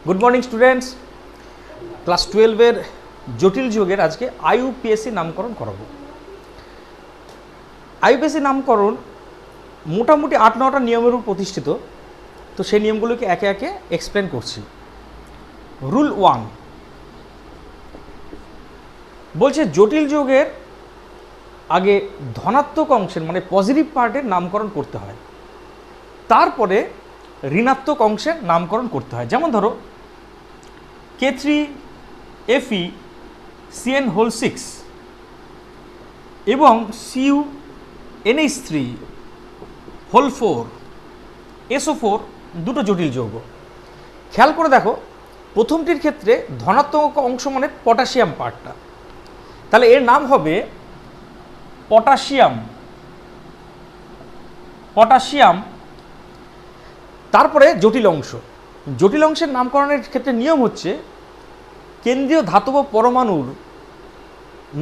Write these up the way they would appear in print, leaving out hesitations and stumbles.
Good morning students. Class 12-এর জটিল যুগের আজকে আইইউপিএসসি নামকরণ করাবো। আইইউপিএসসি নামকরণ মোটামুটি 8-9টা নিয়মের উপর প্রতিষ্ঠিত, তো সেই নিয়মগুলোকে একে একে এক্সপ্লেন করছি। রুল 1 বলছে জটিল যুগের আগে ধনাত্মক অংশের মানে পজিটিভ পার্টের নামকরণ করতে হয়, তারপরে ঋণাত্মক অংশের নামকরণ করতে হয়। যেমন ধরো K3Fe(CN)6 এবং CuNH3(4) দুটো জটিল যৌগ। খেয়াল করে দেখো, প্রথমটির ক্ষেত্রে ধনাত্মক অংশ মানে পটাশিয়াম পার্টটা, তাহলে এর নাম হবে পটাশিয়াম। তারপরে জটিল অংশের নামকরণের ক্ষেত্রে নিয়ম হচ্ছে কেন্দ্রীয় ধাতব পরমাণুর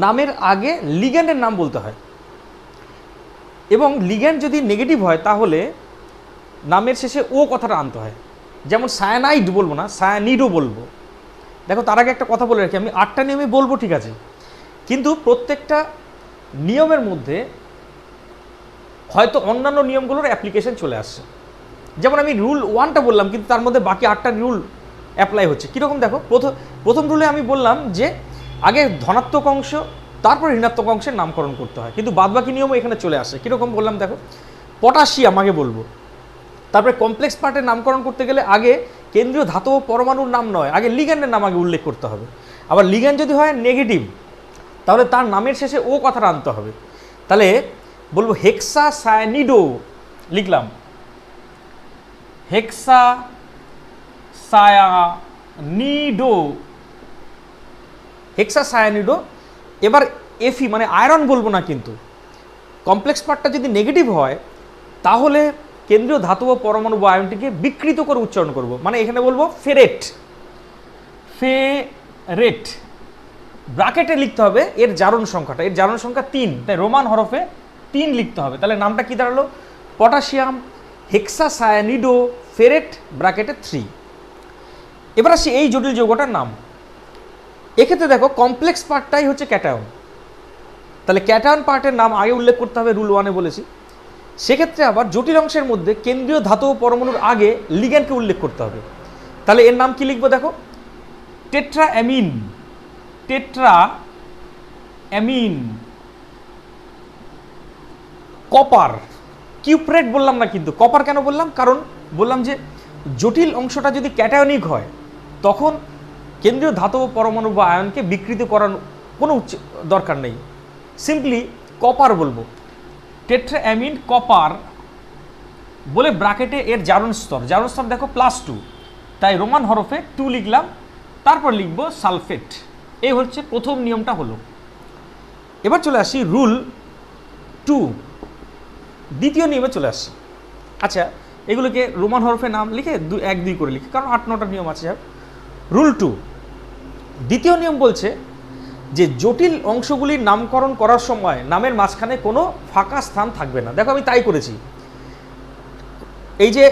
নামের আগে লিগ্যান্ডের নাম বলতে হয়, এবং লিগ্যান্ড যদি নেগেটিভ হয় তাহলে নামের শেষে ও কথাটা আনতে হয়। যেমন সায়ানাইড বলবো না, সায়ানিডও বলবো। দেখো, তার আগে একটা কথা বলে রাখি, আমি 8টা নিয়মে বলবো ঠিক আছে, কিন্তু প্রত্যেকটা নিয়মের মধ্যে হয়তো অন্যান্য নিয়মগুলোর অ্যাপ্লিকেশন চলে আসছে। যেমন আমি রুল 1টা বললাম, কিন্তু তার মধ্যে বাকি 8টা রুল অ্যাপ্লাই হচ্ছে। কীরকম দেখো, প্রথম রুলে আমি বললাম যে আগে ধনাত্মক অংশ তারপর ঋণাত্মক অংশের নামকরণ করতে হয়, কিন্তু বাদবাকি নিয়মও এখানে চলে আসে। কীরকম বললাম দেখো, পটাশিয়াম আগে বলবো, তারপরে কমপ্লেক্স পার্টের নামকরণ করতে গেলে আগে কেন্দ্রীয় ধাতব পরমাণুর নাম নয়, আগে লিগ্যান্ডের নাম আগে উল্লেখ করতে হবে। আবার লিগ্যান্ড যদি হয় নেগেটিভ তাহলে তার নামের শেষে ও কথাটা আনতে হবে। তাহলে বলবো হেক্সাসায়ানিডো, লিখলাম হেক্সাসায়ানিডো। এবার এফি মানে আয়রন বলবো না, কিন্তু কমপ্লেক্স পার্টটা যদি নেগেটিভ হয় তাহলে কেন্দ্রীয় ধাতব পরমাণু বা আয়নটিকে বিকৃত করে উচ্চারণ করব, মানে এখানে বলবো ফেরেট। ব্র্যাকেটে লিখতে হবে এর জারণ সংখ্যাটা, এর জারণ সংখ্যা 3, তাই রোমান হরফে 3 লিখতে হবে। তাহলে নামটা কি দাঁড়ালো? পটাশিয়াম হেক্সাসায়ানিডো ফেরেট ব্র্যাকেটে 3। এবার আসি এই জটিল যৌগটার নাম। এক্ষেত্রে দেখো, কমপ্লেক্স পার্টটাই হচ্ছে ক্যাটায়ন, তাহলে ক্যাটায়ন পার্টের নাম আগে উল্লেখ করতে হবে, রুল 1-এ বলেছি। সেক্ষেত্রে আবার জটিল অংশের মধ্যে কেন্দ্রীয় ধাতব পরমাণুর আগে লিগ্যান্ডকে উল্লেখ করতে হবে। তাহলে এর নাম কি লিখবো দেখো, টেট্রাঅ্যামিন কপার। কিউপ্রেট বললাম না, কিন্তু কপার কেন বললাম? কারণ বললাম যে জটিল অংশটা যদি ক্যাটায়নিক হয় তখন কেন্দ্রীয় ধাতব পরমাণু বা আয়নকে বিকৃত করার কোনো দরকার নেই, সিম্পলি কপার বলবো। টেট্রাঅ্যামিন কপার বলে ব্র্যাকেটে এর জারণ স্তর দেখো +2, তাই রোমান হরফে 2 লিখলাম, তারপর লিখব সালফেট। এই হচ্ছে প্রথম নিয়মটা হলো। এবার চলে আসি রুল 2, দ্বিতীয় নিয়মে চলে আসছি। আচ্ছা, এগুলোকে রোমান হরফে নাম লিখে 1-2 করে লিখি, কারণ 8-9টা নিয়ম আছে। রুল 2 দ্বিতীয় নিয়ম বলছে যে জটিল অংশগুলির নামকরণ করার সময় নামের মাঝখানে কোনো ফাঁকা স্থান থাকবে না। দেখো, আমি তাই করেছি। এই যে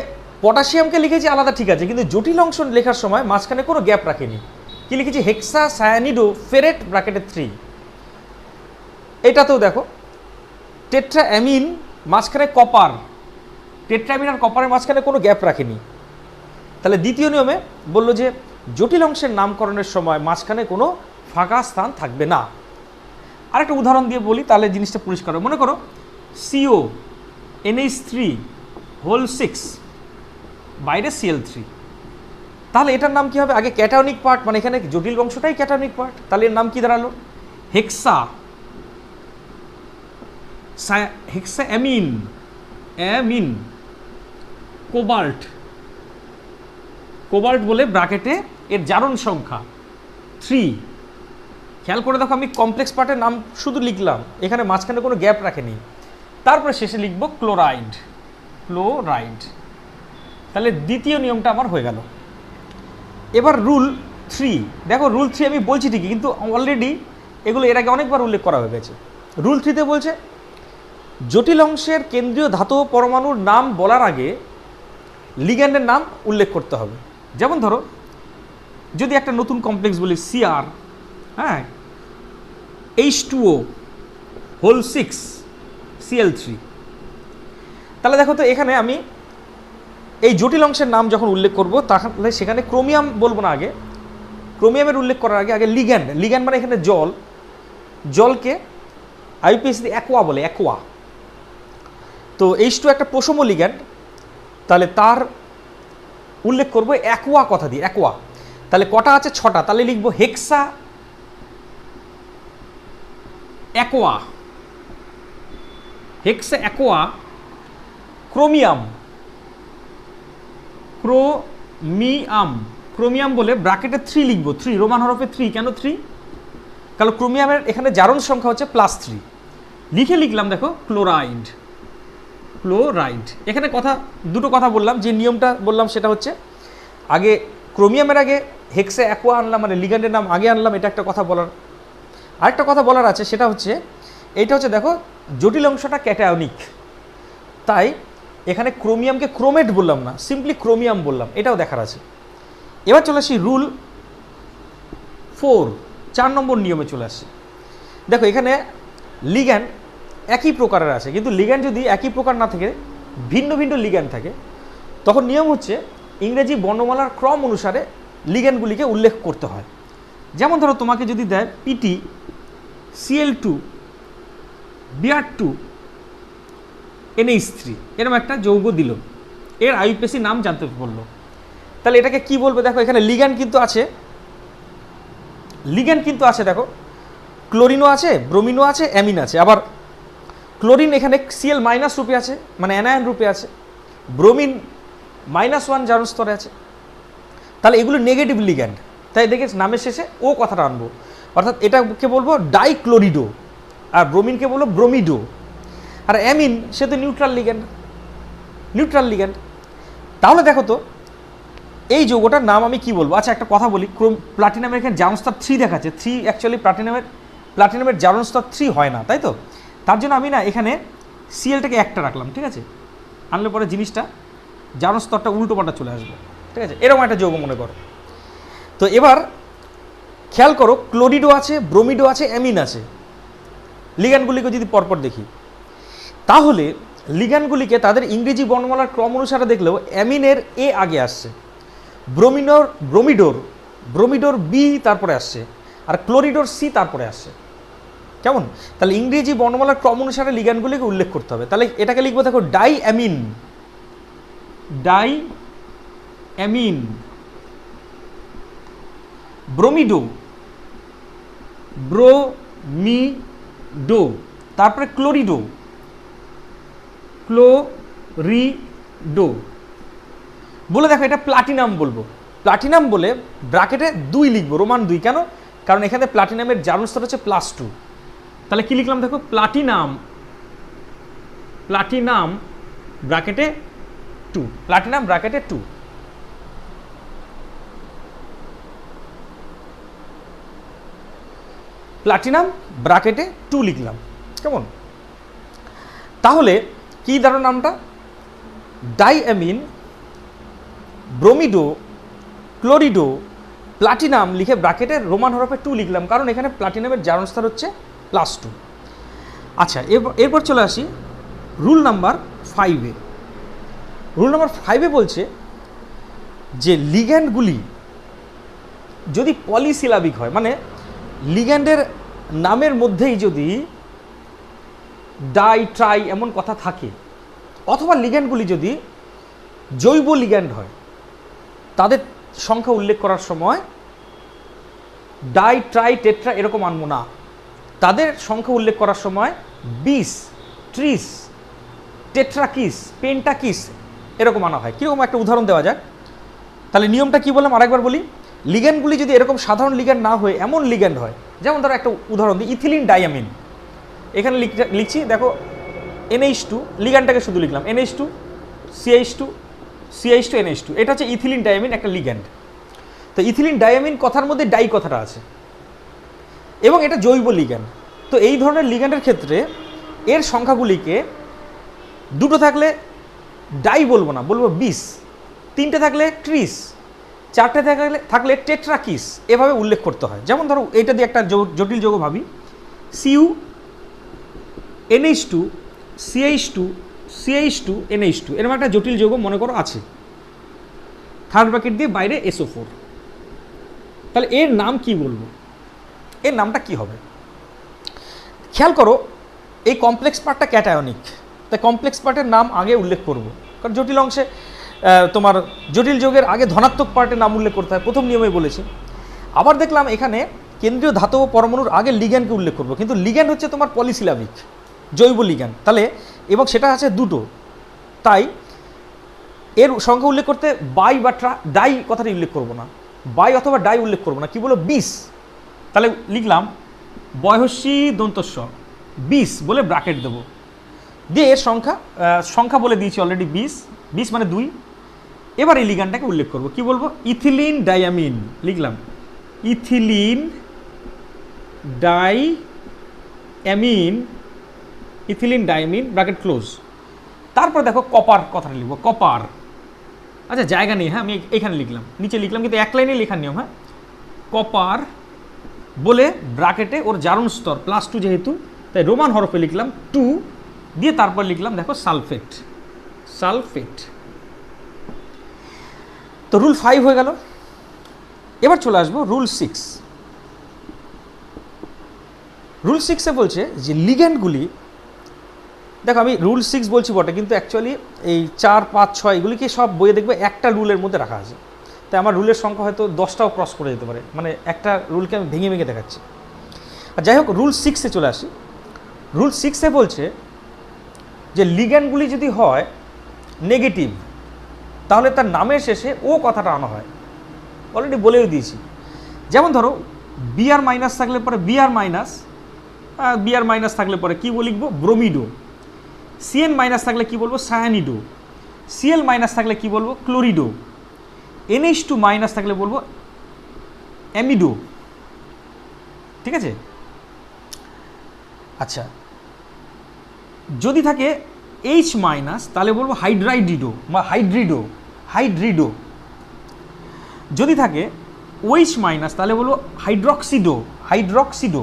পটাশিয়ামকে লিখেছি আলাদা ঠিক আছে, কিন্তু জটিল অংশ লেখার সময় মাঝখানে কোনো গ্যাপ রাখিনি। কি লিখেছি? হেক্সাসায়ানিডো ফেরেট ব্র্যাকেটে 3। এটাতেও দেখো টেট্রাঅ্যামিন মাঝখানে কপার, টেট্রাঅ্যামিন আর কপারের মাঝখানে কোনো গ্যাপ রাখেনি। তাহলে দ্বিতীয় নিয়মে বললো যে জটিল অংশের নামকরণের সময় মাঝখানে কোনো ফাঁকা স্থান থাকবে না। আরেকটা উদাহরণ দিয়ে বলি, তাহলে জিনিসটা পরিষ্কার হবে। মনে করো CONH3(6) বাইরে Cl3, তাহলে এটার নাম কি হবে? আগে ক্যাটায়নিক পার্ট, মানে এখানে জটিল অংশটাই ক্যাটায়নিক পার্ট, তাহলে এর নাম কি দাঁড়ালো? হেক্সাঅ্যামিন কোবাল্ট বলে ব্র্যাকেটে এর জারণ সংখ্যা 3। খেয়াল করে দেখো, আমি কমপ্লেক্স পার্টের নাম শুধু লিখলাম, এখানে মাঝখানে কোনো গ্যাপ রাখেনি। তারপরে শেষে লিখব ক্লোরাইড। তাহলে দ্বিতীয় নিয়মটা আমার হয়ে গেল। এবার রুল 3 দেখো, রুল 3 আমি বলছি ঠিকই, কিন্তু অলরেডি এগুলো এর আগে অনেকবার উল্লেখ করা হয়ে গেছে। রুল 3-তে বলছে জটিল অংশের কেন্দ্রীয় ধাতব পরমাণুর নাম বলার আগে লিগ্যান্ডের নাম উল্লেখ করতে হবে। যেমন ধরো যদি একটা নতুন কমপ্লেক্স বলি Cr, হ্যাঁ, H2O হোল 6 Cl3, তাহলে দেখো তো এখানে আমি এই জটিল অংশের নাম যখন উল্লেখ করব তাহলে সেখানে ক্রোমিয়াম বলবো না, আগে ক্রোমিয়ামের উল্লেখ করার আগে আগে লিগ্যান্ড, লিগ্যান্ড মানে এখানে জল, জলকে আইপিএসসি অ্যাকোয়া বলে, অ্যাকোয়া। তো H2 একটা প্রশম লিগ্যান্ড, তাহলে তার উল্লেখ করবো অ্যাকোয়া কথা দিয়ে, অ্যাকোয়া। তাহলে কটা আছে? 6টা। তাহলে লিখবো হেক্সা অ্যাকোয়া, হেক্সা অ্যাকোয়া ক্রোমিয়াম, ক্রোমিয়াম, ক্রোমিয়াম বলে ব্র্যাকেটে 3 লিখবো, 3 রোমান হরফে 3। কেন 3? কারণ ক্রোমিয়ামের এখানে জারণ সংখ্যা হচ্ছে +3। লিখে লিখলাম দেখো ক্লোরাইড, ক্লোরাইড। এখানে দুটো কথা বললাম, যে নিয়মটা বললাম সেটা হচ্ছে আগে ক্রোমিয়ামের আগে হেক্সা অ্যাকোয়া আনলাম, মানে লিগ্যান্ডের নাম আগে আনলাম, এটা একটা কথা বলার। আরেকটা কথা বলার আছে, সেটা হচ্ছে এইটা হচ্ছে দেখো জটিল অংশটা ক্যাটায়নিক, তাই এখানে ক্রোমিয়ামকে ক্রোমেট বললাম না, সিম্পলি ক্রোমিয়াম বললাম, এটাও দেখার আছে। এবার চলে আসি রুল 4, 4 নম্বর নিয়মে চলে আসি। দেখো এখানে লিগ্যান্ড একই প্রকারের আছে, কিন্তু লিগ্যান্ড যদি একই প্রকার না থাকে, ভিন্ন ভিন্ন লিগ্যান্ড থাকে, তখন নিয়ম হচ্ছে ইংরেজি বর্ণমালার ক্রম অনুসারে লিগ্যান্ডগুলিকে উল্লেখ করতে হয়। যেমন ধরো তোমাকে যদি দেয় পিটি Cl2 Br2 NH3, এরকম একটা যৌগ দিল, এর আইউপিএসি নাম জানতে বললো, তাহলে এটাকে কি বলবে? দেখো এখানে লিগ্যান্ড কিন্তু আছে, লিগ্যান্ড কিন্তু আছে, দেখো ক্লোরিনও আছে, ব্রোমিনও আছে, অ্যামিন আছে। আবার ক্লোরিন এখানে Cl- রূপে আছে, মানে অ্যানায়ন রূপে আছে, ব্রোমিন -1 জারণ স্তরে আছে, তাহলে এগুলো নেগেটিভ লিগ্যান্ড, তাই দেখে নামের শেষে ও কথাটা আনবো, অর্থাৎ এটাকে বলবো ডাইক্লোরিডো, আর ব্রোমিনকে বলবো ব্রোমিডো। আর অ্যামিন সে তো নিউট্রাল লিগ্যান্ড, নিউট্রাল লিগ্যান্ড। তাহলে দেখো তো এই যৌগটার নাম আমি কি বলবো? আচ্ছা একটা কথা বলি, প্লাটিনামের এখানে জারণ স্তর 3 দেখাচ্ছে, 3 অ্যাকচুয়ালি প্লাটিনামের জারণ স্তর 3 হয় না, তাই তো? তার জন্য আমি না এখানে Clটাকে একটা রাখলাম, ঠিক আছে? আনলে পরে জিনিসটা জারণ স্তরটা উল্টো পাল্টা চলে আসবে, ঠিক আছে? এরকম একটা যৌগ মনে করো। তো এবার খেয়াল করো, ক্লোরিডো আছে, ব্রোমিডো আছে, অ্যামিন আছে। লিগ্যান্ডগুলিকে যদি পরপর দেখি, তাহলে লিগ্যান্ডগুলিকে তাদের ইংরেজি বর্ণমালার ক্রম অনুসারে দেখলেও অ্যামিনের এ আগে আসছে, ব্রোমিডোর বি তারপরে আসছে, আর ক্লোরিডোর সি তারপরে আসছে। কেমন? তাহলে ইংরেজি বর্ণমালার ক্রম অনুসারে লিগ্যান্ডগুলিকে উল্লেখ করতে হবে। তাহলে এটাকে লিখবো দেখো ডাই অ্যামিন, ব্রোমিডো, তারপরে ক্লোরিডো, বলে দেখো এটা প্লাটিনাম বলবো, প্লাটিনাম বলে ব্র্যাকেটে 2 লিখবো, রোমান 2। কেন? কারণ এখানে প্লাটিনামের জারণ স্তর হচ্ছে +2। তাহলে কি লিখলাম দেখো প্লাটিনাম ব্র্যাকেটে 2, প্লাটিনাম ব্র্যাকেটে 2। প্লাটিনাম ব্র্যাকেটে 2 লিখলাম, কেমন? তাহলে কি দাঁড়ানো নামটা? ডাইঅ্যামিন, ব্রোমিডো, ক্লোরিডো, প্লাটিনাম লিখে ব্র্যাকেটে রোমান হরফে 2 লিখলাম, কারণ এখানে প্লাটিনামের জারণ স্তর হচ্ছে +2। আচ্ছা এরপর চলে আসি রুল নাম্বার 5-এ। রুল নাম্বার 5-এ বলছে যে লিগ্যান্ডগুলি যদি পলিসিলাবিক হয়, মানে লিগ্যান্ডের নামের মধ্যেই যদি ডাই, ট্রাই এমন কথা থাকে, অথবা লিগ্যান্ডগুলি যদি জৈব লিগ্যান্ড হয়, তাদের সংখ্যা উল্লেখ করার সময় ডাই, ট্রাই, টেট্রা এরকম আনবো না, তাদের সংখ্যা উল্লেখ করার সময় 20, 30, টেট্রাকিস, পেন্টাকিস এরকম আনা হয়। কীরকম একটা উদাহরণ দেওয়া যাক। তাহলে নিয়মটা কি বললাম আরেকবার বলি। লিগ্যান্ডগুলি যদি এরকম সাধারণ লিগ্যান্ড না হয়ে এমন লিগ্যান্ড হয়, যেমন ধরো একটা উদাহরণ দিই, ইথিলিন ডাইঅ্যামিন। এখানে লিখছি দেখো NH2, লিগ্যান্ডটাকে শুধু লিখলাম NH2 CH2 NH2, এটা হচ্ছে ইথিলিন ডাইঅ্যামিন, একটা লিগ্যান্ড। তো ইথিলিন ডাইঅ্যামিন কথার মধ্যে ডাই কথাটা আছে, এবং এটা জৈব লিগ্যান্ড। তো এই ধরনের লিগ্যান্ডের ক্ষেত্রে এর সংখ্যাগুলিকে 2টো থাকলে ডাই বলবো না, বলবো 20, 3টে থাকলে 30, চারটে থাকলে টেট্রাকিস এভাবে উল্লেখ করতে হয়। যেমন ধরো এইটা দিয়ে একটা জটিল যৌগ ভাবি, CU NH2 CH2 CH2 NH2, এরকম একটা জটিল যৌগ মনে করো আছে, থার্ড ব্র্যাকেট দিয়ে বাইরে SO4। তাহলে এর নাম কি বলবো, এর নামটা কি হবে? খেয়াল করো এই কমপ্লেক্স পার্টটা ক্যাটায়নিক, তাই কমপ্লেক্স পার্টের নাম আগে উল্লেখ করব, কারণ জটিল অংশে তোমার জটিল যৌগের আগে ধনাত্মক পার্টের নাম উল্লেখ করতে হয়, প্রথম নিয়মে বলেছি। আবার দেখলাম এখানে কেন্দ্রীয় ধাতব পরমাণুর আগে লিগ্যান্ডকে উল্লেখ করব, কিন্তু লিগ্যান্ড হচ্ছে তোমার পলিসিলাবিক জৈব লিগ্যান্ড, তাহলে এবং সেটা আছে দুটো, তাই এর সংখ্যা উল্লেখ করতে বাই বা ডাই কথাটি উল্লেখ করব না, বাই অথবা ডাই উল্লেখ করব না, কি বলো 20। তাহলে লিখলাম বয়সী দন্তস্ব 20 বলে ব্র্যাকেট দেবো, দিয়ে এর সংখ্যা বলে দিয়েছি অলরেডি 20 মানে 2। এবার এই লিগ্যান্ডটাকে উল্লেখ করব, কি বলবো ইথিলিন ডায়ামিন, লিখলাম ethylene diamine, ethylene diamine bracket close. তারপর দেখো কপার কথাটা লিখবো, কপার, আচ্ছা জায়গা নেই, হ্যাঁ আমি এখানে লিখলাম, নিচে লিখলাম, কিন্তু এক লাইনে লেখার নিয়ম, হ্যাঁ কপার বলে ব্র্যাকেটে ওর জারণ স্তর +2 যেহেতু, তাই রোমান হরফে লিখলাম 2, দিয়ে তারপর লিখলাম দেখো সালফেট, সালফেট। তো রুল 5 হয়ে গেল। এবার চলে আসবো রুল 6। রুল 6-এ বলছে যে লিগ্যান্ডগুলি, দেখো আমি রুল 6 বলছি বটে, কিন্তু অ্যাকচুয়ালি এই 4, 5, 6 এগুলিকে সব বইয়ে দেখবে একটা রুলের মধ্যে রাখা আছে, তাই আমার রুলের সংখ্যা হয়তো 10টাও ক্রস করে যেতে পারে, মানে একটা রুলকে আমি ভেঙে ভেঙে দেখাচ্ছি। আর যাই হোক রুল 6-এ চলে আসি। রুল 6-এ বলছে যে লিগ্যান্ডগুলি যদি হয় নেগেটিভ, তাহলে তার নামের শেষে ও কথাটা আনা হয়, অলরেডি বলেও দিয়েছি। যেমন ধরো বিআর মাইনাস থাকলে পরে বিআর মাইনাস থাকলে পরে কী লিখবো ব্রোমিডো, সিএন মাইনাস থাকলে কি বলবো সায়ানিডো, সিএল মাইনাস থাকলে কি বলবো ক্লোরিডো, NH2 মাইনাস থাকলে বলবো অ্যামিডো, ঠিক আছে। আচ্ছা যদি থাকে H মাইনাস তাহলে বলবো হাইড্রাইডিডো বা হাইড্রিডো। যদি থাকে OH মাইনাস তাহলে বলবো হাইড্রক্সিডো।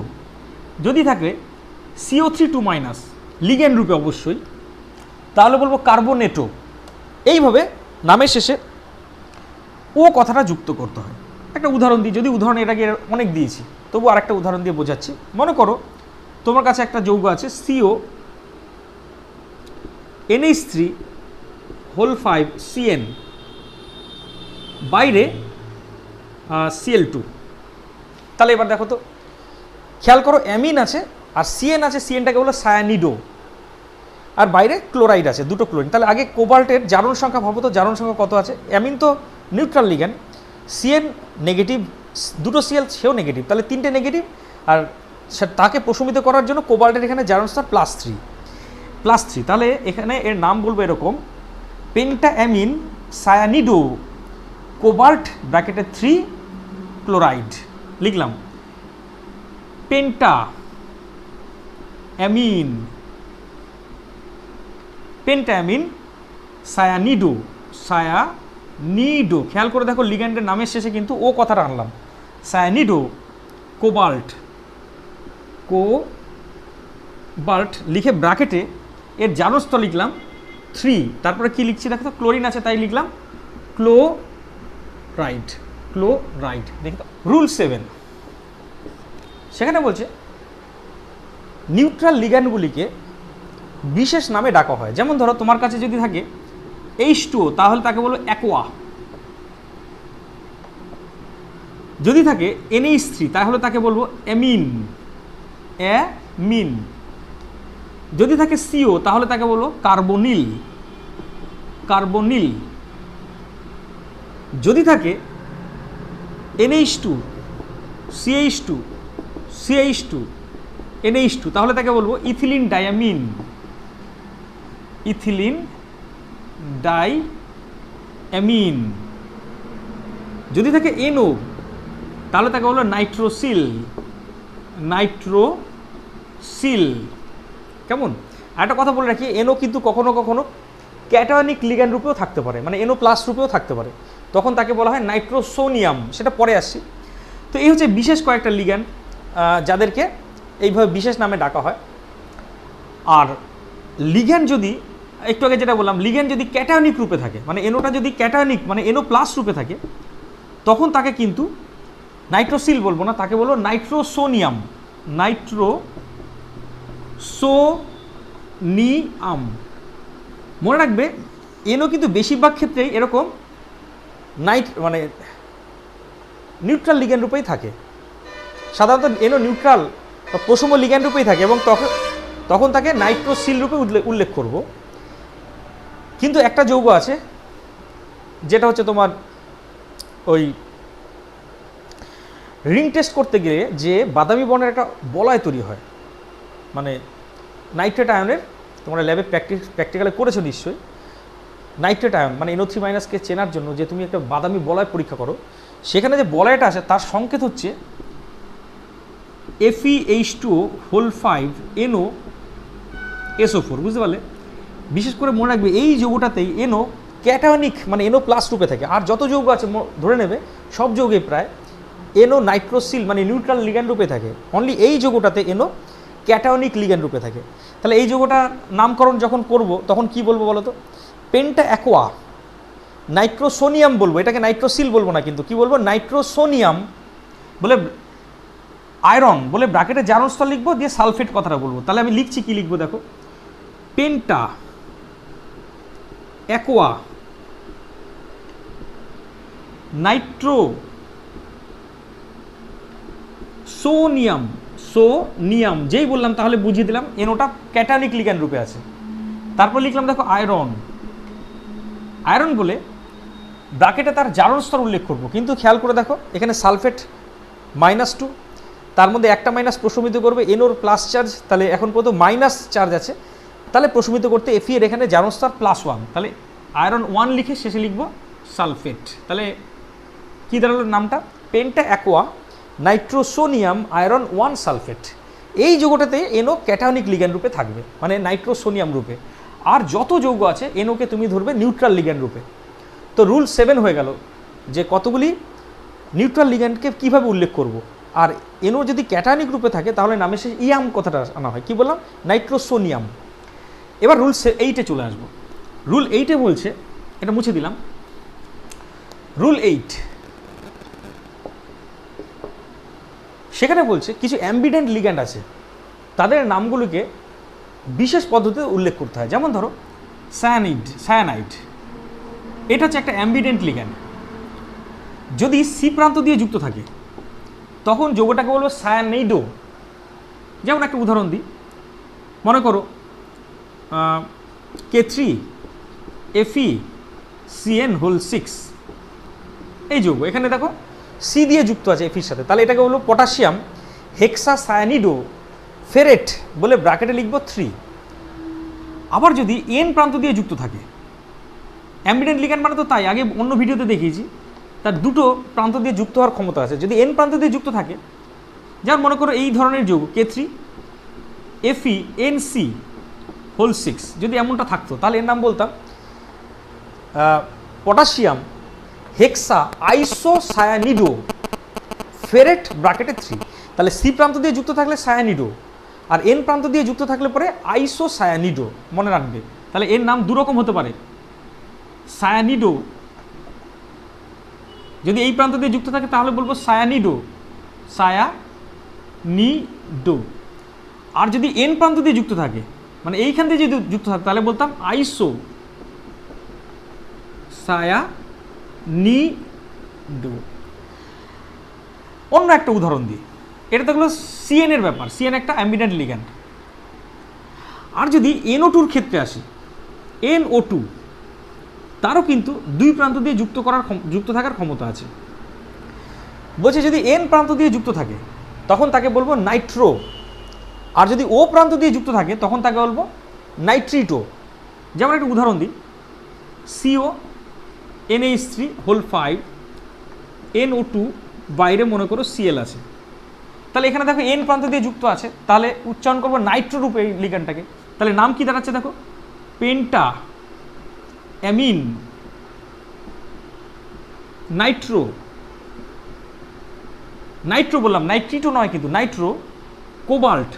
যদি থাকে CO3 2 মাইনাস লিগ্যান্ড রূপে অবশ্যই, তাহলে বলবো কার্বোনেটো। এইভাবে নামের শেষে ও কথাটা যুক্ত করতে হয়। একটা উদাহরণ দিই, যদি উদাহরণ এর আগে অনেক দিয়েছি, তবু আরেকটা উদাহরণ দিয়ে বোঝাচ্ছি। মনে করো তোমার কাছে একটা যৌগ আছে CO NH3(5) বাইরে Cl2। তাহলে এবার দেখো তো, খেয়াল করো অ্যামিন আছে আর সিএন আছে, সিএনটাকে বলো সায়ানিডো, আর বাইরে ক্লোরাইড আছে, দুটো ক্লোরিন। তাহলে আগে কোবাল্টের জারণ সংখ্যা ভাবো তো, জারণ সংখ্যা কত আছে? অ্যামিন তো নিউট্রাল লিগ্যান্ড, সিএন নেগেটিভ, দুটো সিএল সেও নেগেটিভ, তাহলে 3টে নেগেটিভ, আর তাকে প্রশমিত করার জন্য কোবাল্টের এখানে জারণ স্তর +3। তাহলে এখানে এর নাম বলবো এরকম পেন্টাঅ্যামিন সায়ানিডো কোবাল্ট ব্র্যাকেটে 3 ক্লোরাইড, লিখলাম পেন্টাঅ্যামিন সায়ানিডো। খেয়াল করে দেখো লিগ্যান্ডের নামের শেষে কিন্তু ও কথাটা আনলাম, সায়ানিডো কোবাল্ট লিখে ব্র্যাকেটে এর জারণস্তর লিখলাম 3, তারপরে কি লিখছি দেখো তো ক্লোরিন আছে তাই লিখলাম ক্লোরাইড। দেখো তো রুল 7, সেখানে বলছে নিউট্রাল লিগ্যান্ডগুলিকে বিশেষ নামে ডাকা হয়। যেমন ধরো তোমার কাছে যদি থাকে H2O তাহলে তাকে বলো অ্যাকোয়া, যদি থাকে NH3 তাহলে তাকে বলবো অ্যামিন, যদি থাকে CO তাহলে তাকে বলবো কার্বনিল, যদি থাকে NH2 CH2 NH2 তাহলে তাকে বলবো ইথিলিন ডায়ামিন, যদি থাকে NO তাহলে তাকে বলবো নাইট্রোসিল। কেমন? একটা কথা বলে রাখি, NO কিন্তু কখনো কখনো ক্যাটায়নিক লিগ্যান্ড রূপেও থাকতে পারে, মানে NO+ রূপেও থাকতে পারে। তো তখন তাকে বলা হয় নাইট্রোসোনিয়াম, সেটা পরে আসছি। তো এই হচ্ছে বিশেষ কয়েকটা লিগ্যান্ড যাদেরকে এইভাবে বিশেষ নামে ডাকা হয়। আর লিগ্যান্ড যদি একটু আগে যেটা বললাম, লিগ্যান্ড যদি ক্যাটায়নিক রূপে থাকে, মানে এনোটা যদি ক্যাটায়নিক মানে এনো প্লাস রূপে থাকে, তখন তাকে কিন্তু নাইট্রোসিল বলবো না, তাকে বলবো নাইট্রোসোনিয়াম। নাইট্রোসোনিয়াম মনে রাখবে, এনো কিন্তু বেশিরভাগ ক্ষেত্রেই এরকম মানে নিউট্রাল লিগ্যান্ড রূপেই থাকে। সাধারণত এনো নিউট্রাল বা প্রসম লিগ্যান্ড রূপেই থাকে, এবং তখন তাকে নাইট্রোসিল রূপে উল্লেখ করব। কিন্তু একটা যৌগ আছে যেটা হচ্ছে তোমার ওই রিং টেস্ট করতে গিয়ে যে বাদামি বর্ণের একটা বলয় তৈরি হয়, মানে নাইট্রেট আয়নের, তোমরা ল্যাবে প্র্যাকটিক্যালে করেছো নিশ্চয়ই। নাইট্রেট আয়ন মানে NO3- চেনার জন্য যে তুমি একটা বাদামি বলয় পরীক্ষা করো, সেখানে যে বলয়টা আসে তার সংকেত হচ্ছে Fe(H2O)5NO(SO4), বুঝতে পারলে? বিশেষ করে মনে রাখবে এই যৌগটাতেই এনো ক্যাটায়নিক মানে এনো প্লাস রূপে থাকে। আর যত যৌগ আছে ধরে নেবে সব যৌগে প্রায় এনো নাইট্রোসিল মানে নিউট্রাল লিগ্যান্ড রূপে থাকে, অনলি এই যৌগটাতে এনো ক্যাটায়নিক লিগ্যান্ড রূপে থাকে। তাহলে এই যৌগটার নামকরণ যখন করব তখন কি বলবো বলো তো? পেন্টা অ্যাকোয়া নাইট্রোসোনিয়াম বলবো, এটাকে নাইট্রোসিল বলবো না, কিন্তু কি বলবো? নাইট্রোসোনিয়াম বলে আয়রন বলে ব্র্যাকেটে জারণ স্তর লিখবো, দিয়ে সালফেট কথাটা বলবো। তাহলে আমি লিখছি, কি লিখবো দেখো, পেন্টা অ্যাকোয়া নাইট্রোসোনিয়াম। সোনিয়াম যেই বললাম তাহলে বুঝিয়ে দিলাম এনোটা ক্যাটায়নিক লিগ্যান্ড রূপে আছে। তারপর লিখলাম দেখো আয়রন, আয়রন বলে ব্র্যাকেটে তার জারণ স্তর উল্লেখ করব। কিন্তু খেয়াল করে দেখো এখানে সালফেট -2, তার মধ্যে একটা মাইনাস প্রশমিত করবে এনোর প্লাস চার্জ, তাহলে এখন পর্যন্ত মাইনাস চার্জ আছে, তাহলে প্রশমিত করতে Fe এর এখানে জারণ স্তর +1, তাহলে আয়রন 1 লিখে শেষে লিখবো সালফেট। তাহলে কী দাঁড়ালো নামটা? Penta aqua nitrosonium iron 1 sulphate. এই যৌগটাতে এনো ক্যাটায়নিক লিগ্যান্ড রূপে থাকবে, মানে নাইট্রোসোনিয়াম রূপে। আর যত যৌগ আছে এনোকে তুমি ধরবে নিউট্রাল লিগ্যান্ড রূপে। তো রুল 7 হয়ে গেল যে কতগুলি নিউট্রাল লিগ্যান্ডকে কীভাবে উল্লেখ করব। আর এনো যদি ক্যাটায়নিক রূপে থাকে তাহলে নামে শেষে ইয়াম কথাটা আনা হয়, কি বললাম? নাইট্রোসোনিয়াম। এবার রুল 8-এ চলে আসবো। রুল 8-এ বলছে, এটা মুছে দিলাম, রুল 8 সেখানে বলছে কিছু অ্যাম্বিডেন্ট লিগ্যান্ড আছে, তাদের নামগুলোকে বিশেষ পদ্ধতিতে উল্লেখ করতে হয়। যেমন ধরো সায়ানাইড, এটা হচ্ছে একটা অ্যাম্বিডেন্ট লিগ্যান্ড। যদি সি প্রান্ত দিয়ে যুক্ত থাকে তখন যৌগটাকে বলবো সায়ানাইডো। যেমন একটা উদাহরণ দিই, মনে করো K3FeCN6 এই যৌগ, এখানে দেখো সি দিয়ে যুক্ত আছে এফির সাথে, তাহলে এটাকে বলবো পটাশিয়াম হেক্সাসায়ানিডো ফেরেট বলে ব্র্যাকেটে লিখবো 3। আবার যদি এন প্রান্ত দিয়ে যুক্ত থাকে, অ্যাম্বিডেন্ট লিগ্যান্ড মানে তো তাই, আগে অন্য ভিডিওতে দেখিয়েছি, তার দুটো প্রান্ত দিয়ে যুক্ত হওয়ার ক্ষমতা আছে। যদি এন প্রান্ত দিয়ে যুক্ত থাকে, যেমন মনে করো এই ধরনের যৌগ K3FeNC6, যদি এমনটা থাকতো তাহলে এর নাম বলতাম পটাশিয়াম হেক্সা আইসোসায়ানিডো ফেরেট ব্র্যাকেটে 3। তাহলে সি প্রান্ত দিয়ে যুক্ত থাকলে সায়ানিডো, আর এন প্রান্ত দিয়ে যুক্ত থাকলে পরে আইসোসায়ানিডো, মনে রাখবে। তাহলে এর নাম দুরকম হতে পারে, সায়ানিডো যদি এই প্রান্ত দিয়ে যুক্ত থাকে তাহলে বলবো সায়ানিডো, আর যদি এন প্রান্ত দিয়ে যুক্ত থাকে মানে এইখান দিয়ে যদি যুক্ত থাকে তাহলে বলতাম আইসো সায়ানিডো। অন্য একটা উদাহরণ দিই, এটা তো হলো সিএন এর ব্যাপার, সিএন একটা অ্যাম্বিডেন্ট লিগ্যান্ড। আর যদি NO2 এর ক্ষেত্রে আসি, NO2 তারও কিন্তু দুই প্রান্ত দিয়ে যুক্ত থাকার ক্ষমতা আছে। বলছে যদি এন প্রান্ত দিয়ে যুক্ত থাকে তখন তাকে বলবো নাইট্রো, আর যদি ও প্রান্ত দিয়ে যুক্ত থাকে তখন তাকে বলবো নাইট্রিটো। যেমন একটা উদাহরণ দিই, CONH3(5) NO2 বাইরে মনে করো Cl আছে, তাহলে এখানে দেখো এন প্রান্ত দিয়ে যুক্ত আছে, তাহলে উচ্চারণ করবো নাইট্রো রূপে এই লিগ্যান্ডটাকে। তাহলে নাম কি দাঁড়াচ্ছে দেখো, পেন্টা অ্যামিন নাইট্রো, নাইট্রো বললাম, নাইট্রিটো নয় কিন্তু, নাইট্রো, কোবাল্ট,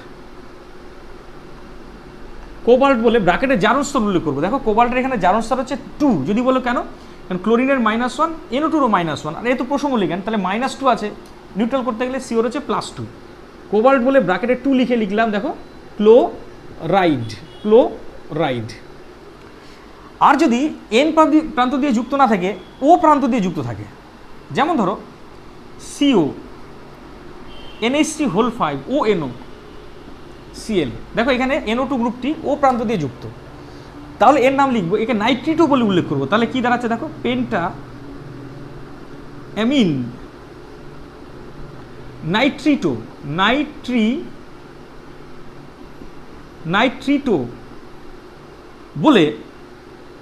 কোবাল্ট বলে ব্র্যাকেটে জারণ স্তর উল্লেখ করবো। দেখো কোবাল্টের এখানে জারণ স্তর হচ্ছে 2, যদি বলো কেন, কারণ ক্লোরিনের -1, NO2 -1, আর এ তো প্রসঙ্গ লিখেন, তাহলে -2 আছে, নিউট্রাল করতে গেলে সিওর হচ্ছে +2। কোবাল্ট বলে ব্র্যাকেটে 2 লিখে লিখলাম, দেখো ক্লোরাইড, ক্লোরাইড। আর যদি N প্রান্ত দিয়ে যুক্ত না থাকে, O প্রান্ত দিয়ে যুক্ত থাকে, যেমন ধরো CO, NH3 ONO, Cl, দেখো এখানে NO2 গ্রুপটি O প্রান্ত দিয়ে যুক্ত, তাহলে এর নাম লিখবো, একে নাইট্রিটো বলে উল্লেখ করবো। তাহলে কি দাঁড়াচ্ছে দেখো, পেন্টা অ্যামিন নাইট্রিটো, নাইট্রিটো বলে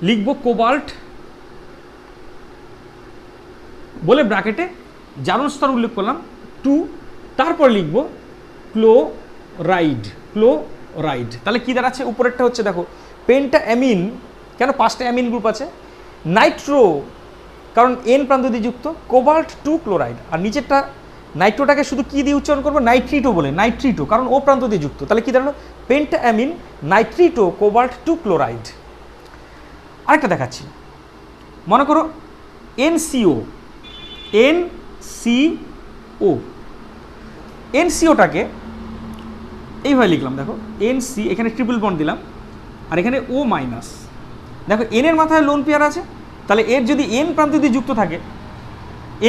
লিখবো কোবাল্ট বলে ব্র্যাকেটে জারণ স্তর উল্লেখ করলাম 2, তারপর লিখবো ক্লোরাইড, ক্লোরাইড। তাহলে কি দাঁড়াচ্ছে, উপরেরটা হচ্ছে দেখো পেন্টা অ্যামিন, কেন 5টা অ্যামিন গ্রুপ আছে, নাইট্রো কারণ N প্রান্ত দিয়ে যুক্ত, কোবাল্ট 2 ক্লোরাইড, আর নিচেরটা নাইট্রোটাকে শুধু কি দিয়ে উচ্চারণ করবো, নাইট্রিটো বলে, নাইট্রিটো কারণ O প্রান্ত দিয়ে যুক্ত। তাহলে কি দাঁড়ালো, পেন্টা অ্যামিন নাইট্রিটো কোবাল্ট 2 ক্লোরাইড। আরেকটা দেখাচ্ছি, মনে করো NCO, NCO, NCOটাকে এইভাবে লিখলাম, দেখো NC, এখানে ট্রিপল বন্ড দিলাম, আর এখানে O-, দেখো N এর মাথায় লোন পেয়ার আছে, তাহলে এর যদি N প্রান্ত দিয়ে যুক্ত থাকে,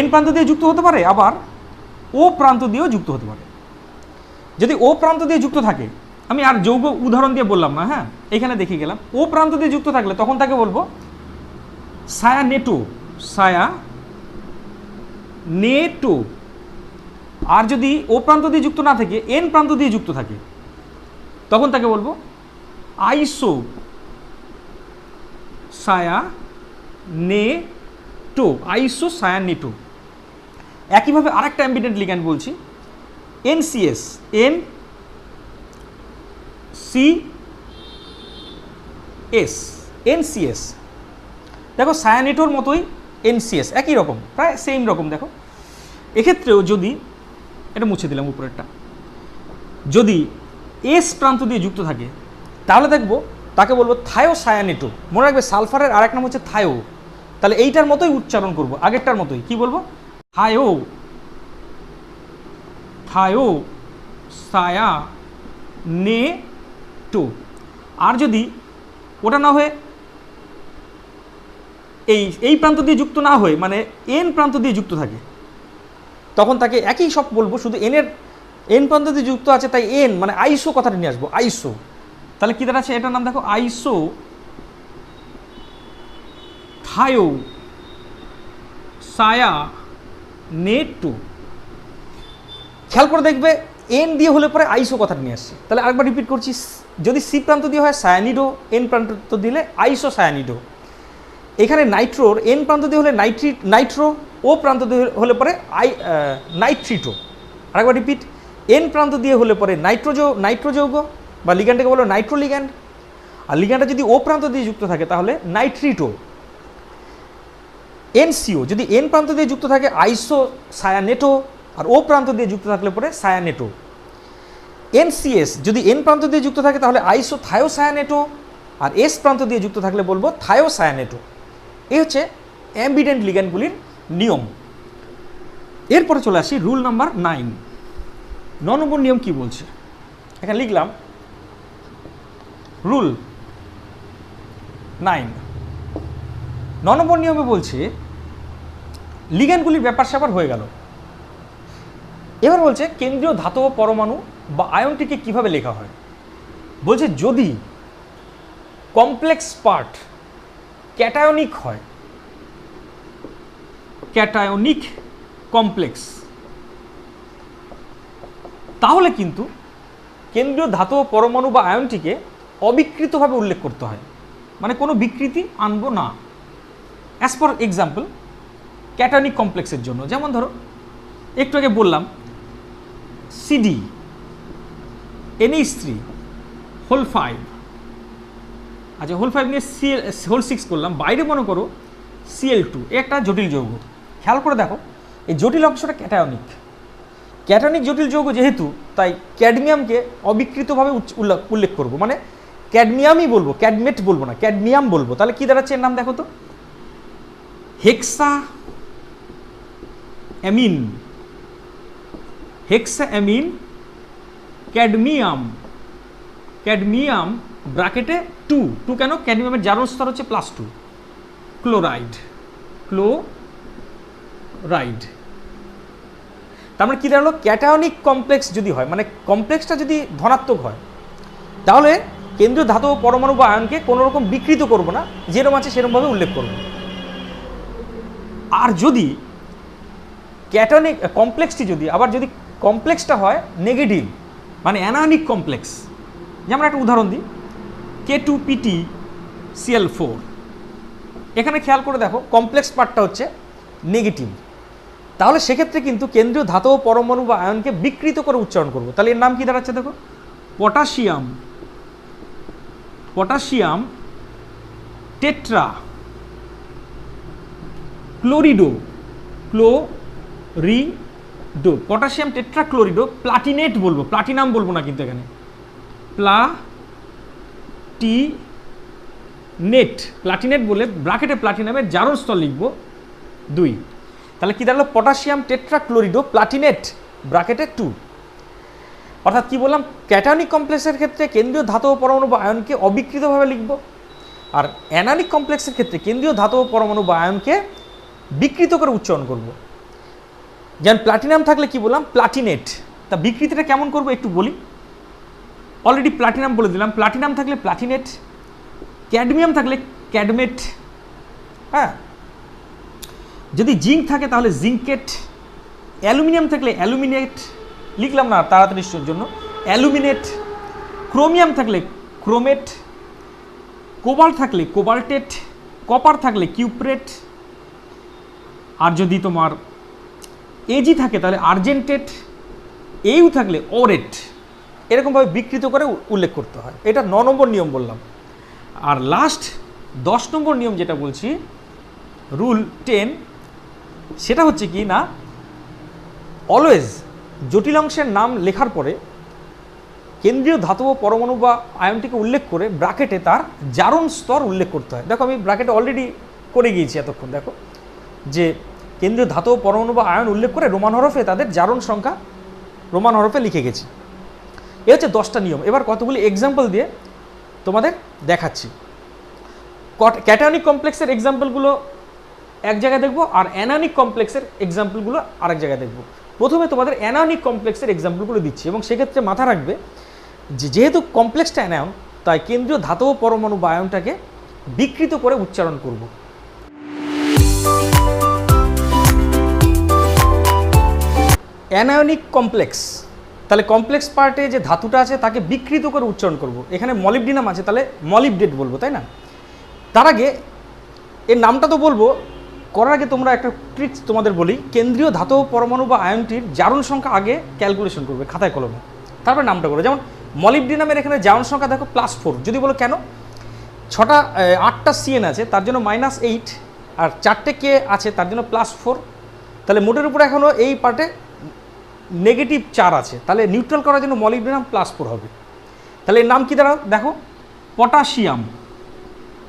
N প্রান্ত দিয়ে যুক্ত হতে পারে, আবার O প্রান্ত দিয়েও যুক্ত হতে পারে। যদি O প্রান্ত দিয়ে যুক্ত থাকে, আমি আর যৌগ উদাহরণ দিয়ে বললাম না, হ্যাঁ, এখানে দেখে গেলাম, O প্রান্ত দিয়ে যুক্ত থাকলে তখন তাকে বলবো সায়ানেটো, সায়ানেটো। আর যদি O প্রান্ত দিয়ে যুক্ত না থাকে, N প্রান্ত দিয়ে যুক্ত থাকে, তখন তাকে বলবো আইসো সায়ানেটো, আইসো সায়ানেটো। একইভাবে আরেকটা অ্যাম্বিডেন্ট লিগ্যান্ড বলছি, NCS, NCS, দেখো সায়ানেটোর মতোই NCS, একই রকম, প্রায় সেম রকম। দেখো এক্ষেত্রেও যদি, এটা মুছে দিলাম উপরেরটা, যদি S প্রান্ত দিয়ে যুক্ত থাকে, তাহলে দেখবো তাকে বলবো থায়োসায়ানেটো। মনে রাখবে সালফারের আরেক নাম হচ্ছে থায়ো, তাহলে এইটার মতোই উচ্চারণ করব, আগেরটার মতোই। কি বলবো, থায়োসায়ানেটো। আর যদি ওটা না হয়ে এই প্রান্ত দিয়ে যুক্ত না হয়ে, মানে N প্রান্ত দিয়ে যুক্ত থাকে, তখন তাকে একই সব বলবো, শুধু N প্রান্ত দিয়ে যুক্ত আছে তাই N, মানে আইসো কথাটা নিয়ে আসবো, আইসো। তাহলে কি দাঁড়াচ্ছে, এটার নাম দেখো আইসো থায়োসায়ানেটো। খেয়াল করে দেখবে N দিয়ে হলে পরে আইসো কথাটা নিয়ে আসছে। তাহলে আরেকবার রিপিট করছি, যদি C প্রান্ত দিয়ে হয় সায়ানিডো, N প্রান্ত দিলে আইসো সায়ানিডো। এখানে নাইট্রোর N প্রান্ত দিয়ে হলে নাইট্রো, O প্রান্ত দিয়ে হলে পরে নাইট্রিটো। আরেকবার রিপিট, N প্রান্ত দিয়ে হলে পরে নাইট্রো যৌগ বা লিগ্যান্ডকে বলো নাইট্রো লিগ্যান্ড, আর লিগ্যান্ডটা যদি O প্রান্ত দিয়ে যুক্ত থাকে তাহলে নাইট্রিটো। NCO যদি N প্রান্ত দিয়ে যুক্ত থাকে আইসো সায়ানেটো, আর O প্রান্ত দিয়ে যুক্ত থাকলে পরে সায়ানেটো। NCS যদি N প্রান্ত দিয়ে যুক্ত থাকে তাহলে আইসো থায়োসায়ানেটো, আর S প্রান্ত দিয়ে যুক্ত থাকলে বলবো থায়োসায়ানেটো। এই হচ্ছে অ্যাম্বিডেন্ট লিগ্যান্ডগুলির নিয়ম। এরপরে চলে আসি রুল নাম্বার 9। 9 নম্বর নিয়ম কি বলছে, এখানে লিখলাম রুল 9। 9 নম্বর নিয়মে বলছে লিগ্যান্ডগুলির ব্যাপার স্যাপার হয়ে গেল। এবার বলছে কেন্দ্রীয় ধাতব পরমাণু বা আয়নটিকে কিভাবে লেখা হয়। বলছে যদি কমপ্লেক্স পার্ট ক্যাটায়নিক হয়, ক্যাটায়নিক কমপ্লেক্স, তাহলে কিন্তু কেন্দ্রীয় ধাতব পরমাণু বা আয়নটিকে অবিকৃতভাবে উল্লেখ করতে হয়, মানে কোনো বিকৃতি আনবো না। অ্যাজ ফর এক্সাম্পল ক্যাটায়নিক কমপ্লেক্সের জন্য, যেমন ধরো একটু আগে বললাম CD NH3 হোল 5, আচ্ছা হোল 5 নিয়ে হোল 6 করলাম, বাইরে মনে করো Cl2, একটা জটিল যৌগ। খেয়াল করে দেখো এই জটিল অংশটা ক্যাটায়নিক, ক্যাটায়নিক জটিল যৌগ যেহেতু, তাই ক্যাডমিয়ামকে অবিকৃতভাবে উল্লেখ করব, মানে ক্যাডমিয়ামই বলবো, ক্যাডমেট বলবো না, ক্যাডমিয়াম বলবো। তাহলে কি দাঁড়াচ্ছে এর নাম দেখো তো, হেক্সা অ্যামিন, হেক্সা অ্যামিন ক্যাডমিয়াম, ক্যাডমিয়াম ব্র্যাকেটে 2, 2 কেন, ক্যাডমিয়ামের জারণ স্তর হচ্ছে +2, ক্লোরাইড, ক্লোরাইড। তার মানে কি দাঁড়ালো, ক্যাটায়নিক কমপ্লেক্স যদি হয়, মানে কমপ্লেক্সটা যদি ধনাত্মক হয়, তাহলে কেন্দ্রীয় ধাতব পরমাণু বা আয়নকে কোনো রকম বিকৃত করব না, যেরকম আছে সেরকমভাবে উল্লেখ করব। আর যদি ক্যাটায়নিক কমপ্লেক্সটি যদি কমপ্লেক্সটা হয় নেগেটিভ, মানে অ্যানায়নিক কমপ্লেক্স, যেমন একটা উদাহরণ দিই, K2PtCl4, এখানে খেয়াল করে দেখো কমপ্লেক্স পার্টটা হচ্ছে নেগেটিভ, তাহলে সেক্ষেত্রে কিন্তু কেন্দ্রীয় ধাতব পরমাণু বা আয়নকে বিকৃত করে উচ্চারণ করব। তাহলে এর নাম কি দাঁড়াচ্ছে দেখো, potassium, potassium tetra chlorido, chlorido, potassium tetra chlorido, platinate বলবো, প্লাটিনাম বলবো না কিন্তু এখানে, প্লাটিনেট, প্লাটিনেট বলে ব্র্যাকেটে প্লাটিনামের জারণ স্তর লিখবো 2। তাহলে কি দাঁড়ালো, পটাশিয়াম টেট্রা ক্লোরিডো প্লাটিনেট ব্র্যাকেটে 2। অর্থাৎ কি বললাম, ক্যাটায়নিক কমপ্লেক্সের ক্ষেত্রে কেন্দ্রীয় ধাতব পরমাণু বা আয়নকে অবিকৃতভাবে লিখব, আর অ্যানায়নিক কমপ্লেক্সের ক্ষেত্রে কেন্দ্রীয় ধাতব পরমাণু বা আয়নকে বিকৃত করে উচ্চারণ করব। যেমন প্লাটিনাম থাকলে কি বললাম, প্লাটিনেট, তা বিকৃতিটা কেমন করব একটু বলি, অলরেডি প্লাটিনাম বলে দিলাম, প্লাটিনাম থাকলে প্লাটিনেট, ক্যাডমিয়াম থাকলে ক্যাডমেট, হ্যাঁ, যদি জিঙ্ক থাকে তাহলে জিঙ্কেট, অ্যালুমিনিয়াম থাকলে অ্যালুমিনেট, লিখলাম না তাড়াতাড়ি জন্য, অ্যালুমিনেট, ক্রোমিয়াম থাকলে ক্রোমেট, কোবাল্ট থাকলে কোবাল্টেট, কপার থাকলে কিউপ্রেট, আর যদি তোমার এজি থাকে তাহলে আর্জেন্টেট, ইউ থাকলে ওরেট, এরকমভাবে বিকৃত করে উল্লেখ করতে হয়। এটা 9 নম্বর নিয়ম বললাম। আর লাস্ট 10 নম্বর নিয়ম যেটা বলছি, রুল 10, সেটা হচ্ছে কি না, অলওয়েজ জটিল অংশের নাম লেখার পরে কেন্দ্রীয় ধাতব পরমাণু বা আয়নটিকে উল্লেখ করে ব্র্যাকেটে তার জারণ স্তর উল্লেখ করতে হয়। দেখো আমি ব্র্যাকেটে অলরেডি করে গিয়েছি এতক্ষণ, দেখো যে কেন্দ্রীয় ধাতব পরমাণু বা আয়ন উল্লেখ করে রোমান হরফে তাদের জারণ সংখ্যা রোমান হরফে লিখে গেছি। এ হচ্ছে 10টা নিয়ম। এবার কতগুলি এক্সাম্পল দিয়ে তোমাদের দেখাচ্ছি। ক্যাটায়নিক কমপ্লেক্সের এক্সাম্পলগুলো এক জায়গায় দেখবো, আর অ্যানায়নিক কমপ্লেক্সের এক্সাম্পলগুলো আরেক জায়গায় দেখবো। প্রথমে তোমাদের অ্যানায়নিক কমপ্লেক্সের এক্সাম্পলগুলো দিচ্ছি, এবং সেক্ষেত্রে মাথা রাখবে যে যেহেতু কমপ্লেক্সটা অ্যানায়ন, তাই কেন্দ্রীয় ধাতব পরমাণু বা আয়নটাকে বিকৃত করে উচ্চারণ করব। অ্যানায়নিক কমপ্লেক্স, তাহলে কমপ্লেক্স পার্টে যে ধাতুটা আছে তাকে বিকৃত করে উচ্চারণ করব। এখানে মলিবডিনাম আছে, তাহলে মলিবডেট বলবো, তাই না? তার আগে এর নামটা তো বলবো, করার আগে তোমরা একটা ট্রিক্স তোমাদের বলি, কেন্দ্রীয় ধাতব পরমাণু বা আয়নটির জারণ সংখ্যা আগে ক্যালকুলেশন করবে খাতায় কলমে, তারপরে নামটা করবে। যেমন মলিবডিনামের এখানে জারণ সংখ্যা দেখো +4, যদি বলো কেন, 8টা CN আছে তার জন্য -8, আর 4টে K আছে তার জন্য +4, তাহলে মোটের উপরে এখনও এই পার্টে -4 আছে, তাহলে নিউট্রাল করার জন্য মলিবডিনাম +4 হবে। তাহলে এর নাম কি দাঁড়াও দেখো, পটাশিয়াম,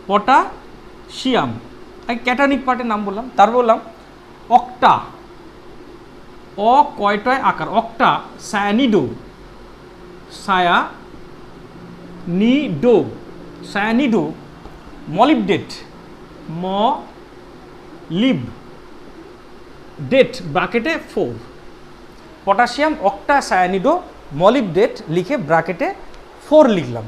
পটাশিয়াম, ক্যাটায়নিক পার্টের নাম বললাম। তারপর বললাম অক্টা, কয়টায় আকার, অক্টা সায়ানিডো, সায়ানিডো, সায়ানিডো, মলিবডেট, মলিবডেট ব্র্যাকেটে 4, পটাশিয়াম অক্টা সায়ানিডো মলিবডেট লিখে ব্র্যাকেটে 4 লিখলাম।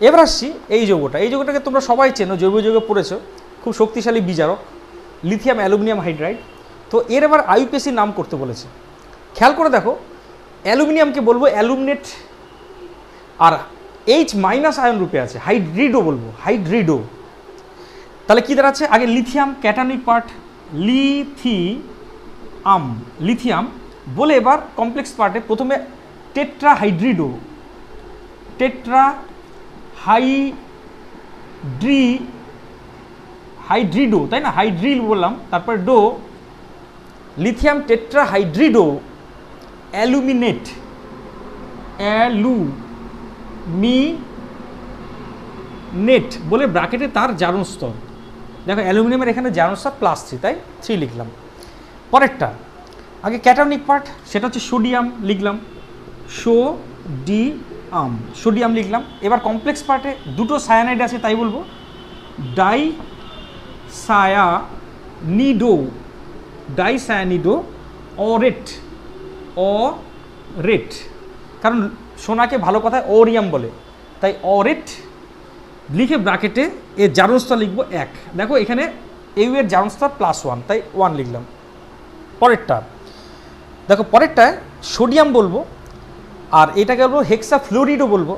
এবার আসছি এই যৌগটা, এই যৌগটাকে তোমরা সবাই চেনো, জৈব যৌগে পড়েছো, খুব শক্তিশালী বিজারক, লিথিয়াম অ্যালুমিনিয়াম হাইড্রাইড। তো এর এবার আইউপিএসি নাম করতে বলেছে। খেয়াল করে দেখো, অ্যালুমিনিয়ামকে বলবো অ্যালুমিনেট, আর H- আয়ন রূপে আছে, হাইড্রিডো বলবো, হাইড্রিডো। তাহলে কি দাঁড়াচ্ছে, আগে lithium cationic part, lithium, lithium বলে এবার কমপ্লেক্স পার্টে প্রথমে টেট্রাহাইড্রিডো, টেট্রাহাইড্রিডো, তাই না, হাইড্রিল বললাম, তারপরে ডো, লিথিয়াম টেট্রাহাইড্রিডো অ্যালুমিনেট, অ্যালুমিনেট বলে ব্র্যাকেটে তার জারণ স্তর। দেখো অ্যালুমিনিয়ামের এখানে জারণ স্তর +3, তাই 3 লিখলাম। পরেরটা আগে ক্যাটায়নিক পার্ট, সেটা হচ্ছে সোডিয়াম লিখলাম, সোডিয়াম লিখলাম। এবার কমপ্লেক্স পার্টে দুটো সায়ানাইড আছে, তাই বলবো ডাইসায়ানিডো অরেট, কারণ সোনাকে ভালো কথায় ওরিয়াম বলে, তাই অরেট লিখে ব্র্যাকেটে এর জারণ স্তর লিখবো 1। দেখো এখানে ইউ এর জারণ স্তর +1, তাই 1 লিখলাম। পরেরটা দেখো, পরেরটায় সোডিয়াম বলবো, আর এটাকে বলবো হেক্সাফ্লোরিডও বলবো।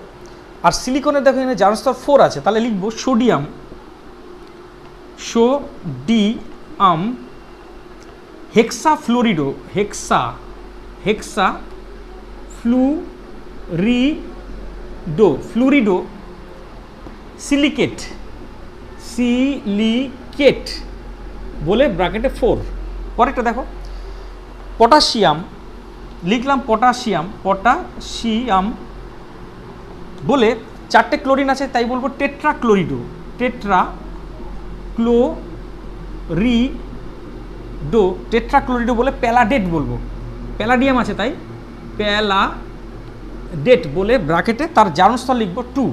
আর সিলিকনের দেখো এখানে জারণ স্তর 4 আছে, তাহলে লিখবো সোডিয়াম হেক্সাফ্লোরিডো, ফ্লুরিডো সিলিকেট বলে ব্র্যাকেটে 4। পরেরটা দেখো পটাশিয়াম লিখলাম, পটাশিয়াম বলে 4টে ক্লোরিন আছে, তাই বলবো টেট্রাক্লোরিডো টেট্রাক্লোরিডো বলে প্যালাডেট বলবো। প্যালাডিয়াম আছে, তাই প্যালাডেট বলে ব্র্যাকেটে তার জারণ স্তর লিখবো 2,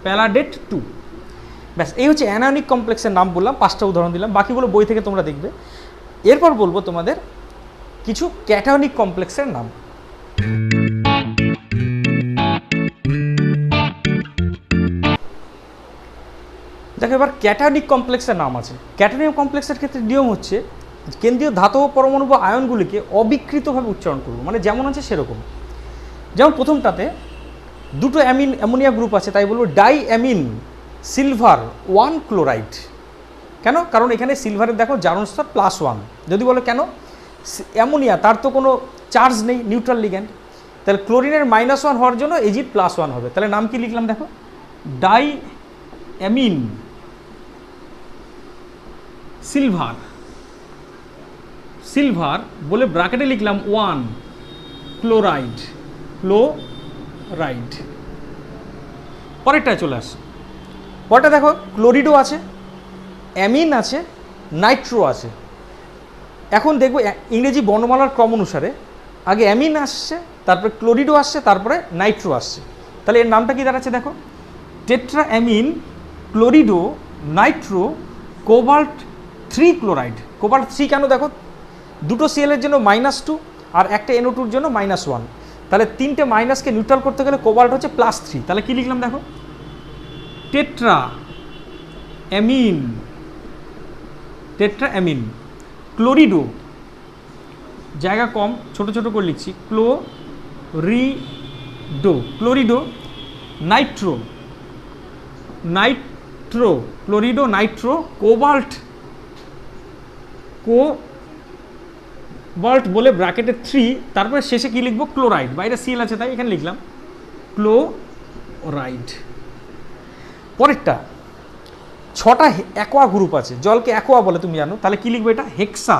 প্যালাডেট 2। ব্যাস, এই হচ্ছে অ্যানায়নিক কমপ্লেক্সের নাম বললাম, 5টা উদাহরণ দিলাম, বাকিগুলো বই থেকে তোমরা দেখবে। এরপর বলবো তোমাদের কিছু ক্যাটায়নিক কমপ্লেক্সের নাম। দেখো এবার ক্যাটায়নিক কমপ্লেক্সের নাম আছে। ক্যাটায়নিক কমপ্লেক্সের ক্ষেত্রে নিয়ম হচ্ছে কেন্দ্রীয় ধাতব পরমাণু বা আয়নগুলিকে অবিকৃতভাবে উচ্চারণ করব, মানে যেমন আছে সেরকম। যেমন প্রথমটাতে দুটো অ্যামোনিয়া গ্রুপ আছে, তাই বলবো ডাইঅ্যামিন সিলভার 1 ক্লোরাইড। কেন? কারণ এখানে সিলভারের দেখো জারণ স্তর +1। যদি বলো কেন, অ্যামোনিয়া তার তো কোনো চার্জ নেই, নিউট্রাল লিগ্যান্ড, তাহলে ক্লোরিনের -1 হওয়ার জন্য এজিড +1 হবে। তাহলে নাম কি লিখলাম দেখো, ডাইঅ্যামিন সিলভার বলে ব্র্যাকেটে লিখলাম 1 ক্লোরাইড। পরেরটায় চলে আসে। পরেরটা দেখো ক্লোরিডো আছে, অ্যামিন আছে, নাইট্রো আছে। এখন দেখবো ইংরেজি বর্ণমালার ক্রম অনুসারে আগে অ্যামিন আসছে, তারপরে ক্লোরিডো আসছে, তারপরে নাইট্রো আসছে। তাহলে এর নামটা কি দাঁড়াচ্ছে দেখো, tetraammine ক্লোরিডো Nitro cobalt 3 chloride. Cobalt 3 কেন দেখো, দুটো সিএল এর জন্য -2 আর একটা NO2 এর জন্য -1, তাহলে 3টে মাইনাসকে নিউট্রাল করতে গেলে কোবাল্ট হচ্ছে +3। তাহলে কি লিখলাম দেখো, টেট্রাঅ্যামিন ক্লোরিডো, জায়গা কম ছোট ছোট করে লিখছি, ক্লোরিডো নাইট্রো ক্লোরিডো নাইট্রো কোবাল্ট বলে ব্র্যাকেটে 3, তারপরে শেষে কি লিখবো ক্লোরাইড, বাইরে সিএল আছে তাই এখানে লিখলাম ক্লোরাইড। পরেরটা 6টা অ্যাকোয়া গ্রুপ আছে, জলকে অ্যাকোয়া বলে তুমি জানো, তাহলে কি লিখবো এটা হেক্সা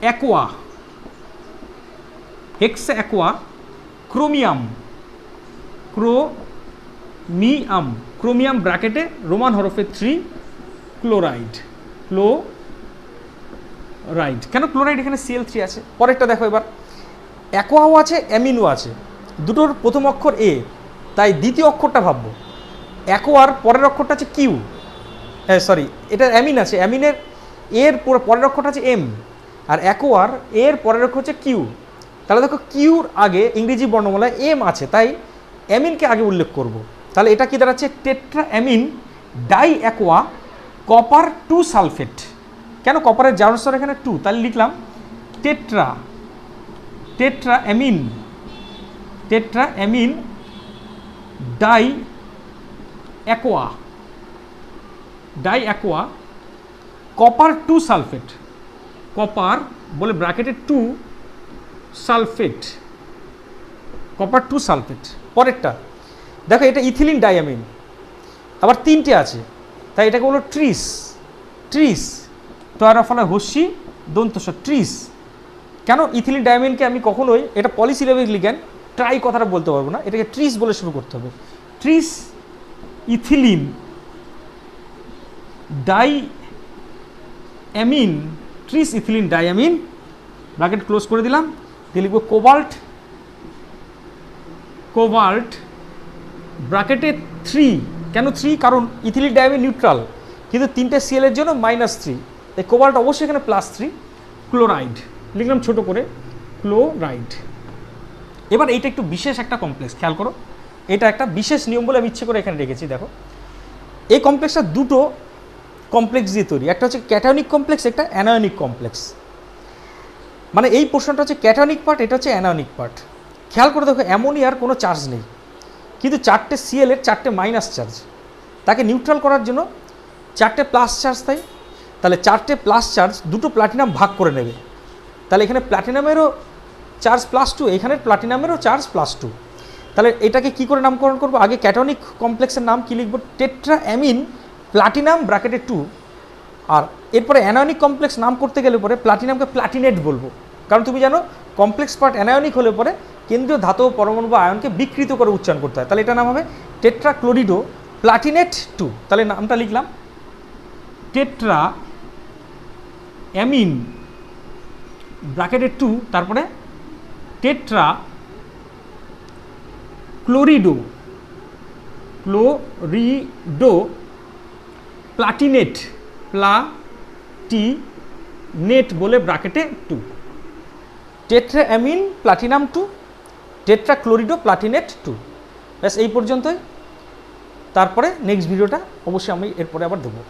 অ্যাকোয়া, ক্রোমিয়াম ব্র্যাকেটে রোমান হরফে 3 ক্লোরাইড। কেন ক্লোরাইড, এখানে Cl3 আছে। পরেরটা দেখো এবার অ্যাকোয়াও আছে, অ্যামিনো আছে, দুটোর প্রথম অক্ষর এ, তাই দ্বিতীয় অক্ষরটা ভাববো। অ্যাকোয়ার পরের অক্ষরটা আছে কিউ, এটা অ্যামিন আছে, অ্যামিনের এর পরের অক্ষরটা আছে এম, আর অ্যাকোয়ার এর পরের অক্ষর হচ্ছে কিউ। তাহলে দেখো কিউর আগে ইংরেজি বর্ণমালায় এম আছে, তাই অ্যামিনকে আগে উল্লেখ করব। তাহলে এটা কি দাঁড়াচ্ছে, টেট্রাঅ্যামিন ডাইঅ্যাকোয়া কপার 2 সালফেট। কেন, কপারের জারণ স্তর এখানে 2, তাহলে লিখলাম টেট্রাঅ্যামিন ডাইঅ্যাকোয়া কপার 2 সালফেট, কপার বলে ব্র্যাকেটে 2 সালফেট, কপার 2 সালফেট। পরেরটা দেখো এটা ইথিলিন ডাইঅ্যামিন, আবার 3টে আছে, তাই এটাকে বলো ট্রিস, ট্রার ফলে হস্যি দন্তস ট্রিস। কেন ইথিলিন ডায়ামিনকে আমি কখনোই এটা পলিসিলেবিক লিগ্যান্ড ট্রাই কথাটা বলতে পারবো না, এটাকে ট্রিস বলে শুরু করতে হবে। Trees ethylene diamine, trees ethylene diamine, bracket close করে দিলাম, দিয়ে লিখবো কোবাল্ট, কোবাল্ট ব্র্যাকেটে 3। কেন 3? কারণ ইথিলিন ডাইঅ্যামিন নিউট্রাল, কিন্তু 3টে সিএল এর জন্য -3, তাই কোবাল্ট অবশ্যই এখানে +3। ক্লোরাইড লিখলাম ছোট করে, ক্লোরাইড। এবার এইটা একটু বিশেষ একটা কমপ্লেক্স, খেয়াল করো, এটা একটা বিশেষ নিয়ম বলে আমি ইচ্ছে করে এখানে রেখেছি। দেখো এই কমপ্লেক্সটা দুটো কমপ্লেক্স দিয়ে তৈরি, একটা হচ্ছে ক্যাটায়নিক কমপ্লেক্স, একটা অ্যানায়নিক কমপ্লেক্স। মানে এই পোর্শনটা হচ্ছে ক্যাটায়নিক পার্ট, এটা হচ্ছে অ্যানায়নিক পার্ট। খেয়াল করে দেখো অ্যামোনিয়ার কোনো চার্জ নেই, কিন্তু 4টে সিএল এর 4টে মাইনাস চার্জ, তাকে নিউট্রাল করার জন্য 4টে প্লাস চার্জ তাই, তাহলে 4টে প্লাস চার্জ দুটো প্লাটিনাম ভাগ করে নেবে, তাহলে এখানে প্লাটিনামেরও চার্জ +2, এখানে প্লাটিনামেরও চার্জ +2। তাহলে এটাকে কি করে নামকরণ করবো? আগে ক্যাটায়নিক কমপ্লেক্সের নাম কি লিখবো? টেট্রাঅ্যামিন প্লাটিনাম ব্র্যাকেটে 2। আর এরপরে অ্যানায়নিক কমপ্লেক্স নাম করতে গেলে পরে প্লাটিনামকে প্লাটিনেট বলবো, কারণ তুমি জানো কমপ্লেক্স পার্ট অ্যানায়নিক হলে পরে কেন্দ্রীয় ধাতব পরমাণু বা আয়নকে বিকৃত করে উচ্চারণ করতে হয়, তাহলে এটা নাম হবে টেট্রাক্লোরিডো প্লাটিনেট 2। তাহলে নামটা লিখলাম টেট্রাঅ্যামিন ব্র্যাকেটে 2, তারপরে টেট্রা ক্লোরিডো, ক্লোরিডো প্লাটিনেট, প্লাটিনেট বলে ব্র্যাকেটে 2। Tetraammine platinum 2, টেট্রাক্লোরিডো প্লাটিনেট 2। ব্যাস এই পর্যন্তই। তারপরে নেক্সট ভিডিওটা অবশ্যই আমি এরপরে আবার দেবো।